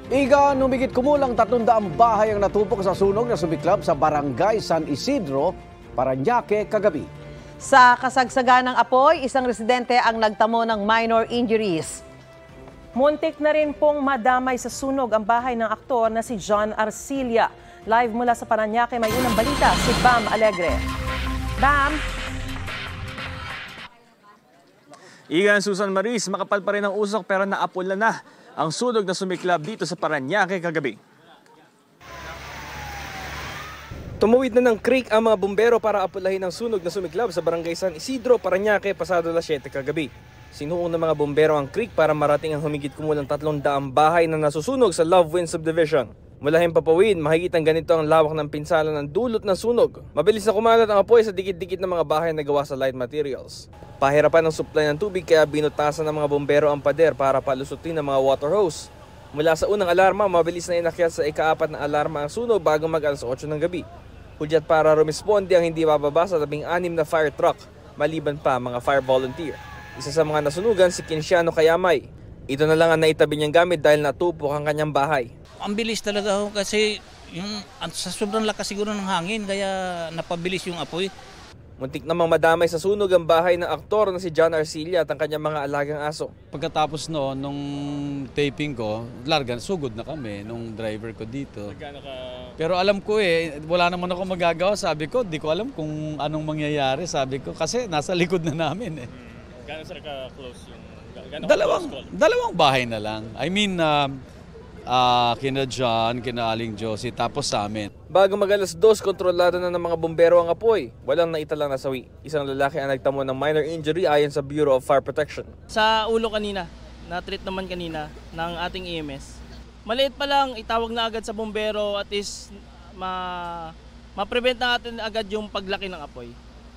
Igan, humigit kumulang 300 bahay ang natupok sa sunog na sumiklab sa Barangay San Isidro, Parañaque kagabi. Sa kasagsagan ng apoy, isang residente ang nagtamo ng minor injuries. Muntik na rin pong madamay sa sunog ang bahay ng aktor na si John Arcilla. Live mula sa Parañaque, may unang balita si Bam Alegre. Bam! Igan, Susan Maris, makapal pa rin ang usok pero naapula na ang sunog na sumiklab dito sa Parañaque kagabi. Tumawid na ng creek ang mga bumbero para apulahin ang sunog na sumiklab sa Barangay San Isidro, Parañaque, pasado alas 7 kagabi. Sinuong ng mga bumbero ang creek para marating ang humigit kumulang 300 bahay na nasusunog sa Love Wind Subdivision. Mula Himpapawid, makikitang ganito ang lawak ng pinsala ng dulot ng sunog. Mabilis na kumalat ang apoy sa dikit-dikit ng mga bahay na gawa sa light materials. Pahirapan ng supply ng tubig kaya binutasan ng mga bumbero ang pader para palusutin ng mga water hose. Mula sa unang alarma, mabilis na inakyat sa ika-4 na alarma ang sunog bago mag-alas 8 ng gabi. Hudyat para rumisponde ang hindi bababa sa 16 na fire truck, maliban pa mga fire volunteer. Isa sa mga nasunugan si Kinciano Kayamay. Ito na lang ang naitabi niyang gamit dahil natupok ang kanyang bahay. Ang bilis talaga ho kasi sa sobrang lakas siguro ng hangin kaya napabilis yung apoy. Muntik namang madamay sa sunog ang bahay ng aktor na si John Arcilla at ang kanyang mga alagang aso. Pagkatapos noon, nung taping ko, sugod na kami nung driver ko dito. Pero alam ko wala naman ako magagawa. Sabi ko, di ko alam kung anong mangyayari. Sabi ko, kasi nasa likod na namin eh. Gano'n sir ka-close yung... Dalawang bahay na lang. I mean, kina John, kina Aling Josie, tapos sa amin. Bago mag-alas 2, kontrolado na ng mga bumbero ang apoy. Walang naitalang nasawi. Isang lalaki ang nagtamo ng minor injury ayon sa Bureau of Fire Protection. Sa ulo kanina, na-treat naman kanina ng ating EMS. Maliit pa lang, itawag na agad sa bumbero at is ma-prevent natin agad yung paglaki ng apoy.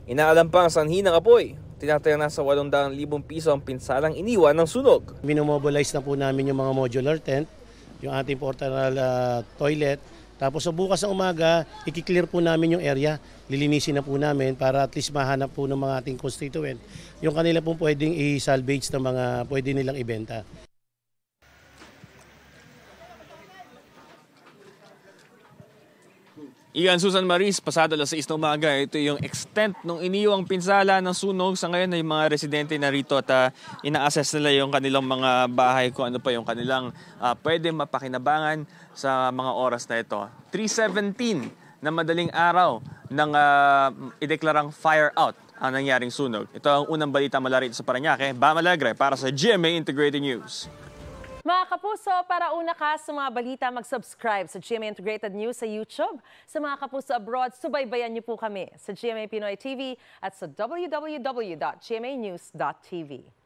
Inaalam pa ang sanhi ng apoy. Tinataya na sa 800,000 piso ang pinsalang iniwan ng sunog. Minomobilize na po namin yung mga modular tent, yung ating portable toilet. Tapos sa bukas ng umaga, i-clear po namin yung area. Lilinisin na po namin para at least mahanap po ng mga ating constituent yung kanila pong pwedeng i-salvage ng mga pwede nilang ibenta. Igan, Susan Maris, pasado alas 6 ng umaga, ito yung extent ng iniwang pinsala ng sunog. Sa ngayon ay mga residente na rito at ina-assess nila yung kanilang mga bahay kung ano pa yung kanilang pwede mapakinabangan sa mga oras na ito. 3:17 na madaling araw nang ideklarang fire out ang nangyaring sunog. Ito ang unang balita mula rito sa Parañaque. Bam Alegre para sa GMA Integrated News. Mga kapuso, para una ka sa mga balita, mag-subscribe sa GMA Integrated News sa YouTube. Sa mga kapuso abroad, subaybayan niyo po kami sa GMA Pinoy TV at sa www.gmanews.tv.